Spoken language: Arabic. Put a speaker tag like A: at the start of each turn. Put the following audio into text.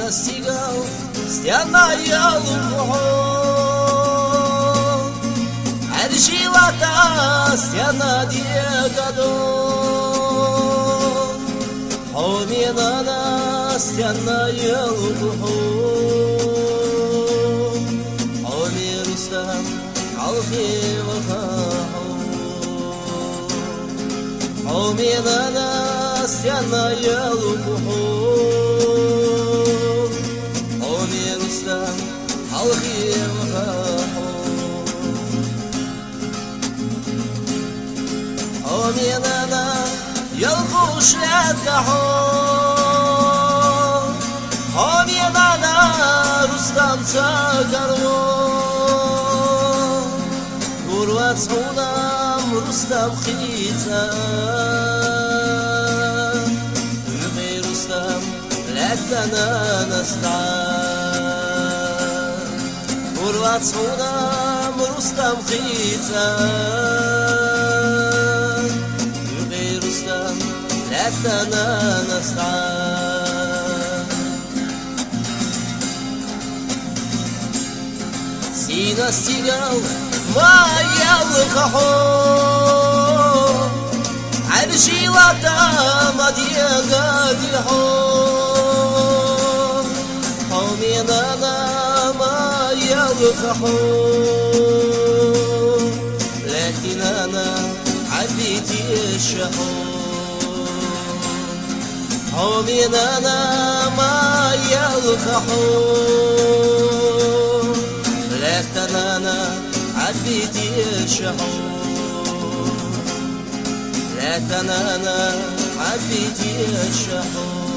A: настигал стяная лугом, аржила та стяна дегадом, омена на стяная лугом, омирустам алхи вахахом, омена на стяная лугом, омирустам алхи вахахом, омена يلغوش لدهون همينانا رستم تقرون قروات هونم رستم خيتان بغي رستم لدنا نسلان قروات هونم رستم خيتان لكننا نسعى سينا استيقاظ ما يلقحون عرشي لطام ديقادحون قومنا ما يلقحون لكننا عبيتي الشحون قومنا ما يلقحون لكننا عبيتي الشحون لكننا عبيتي الشحون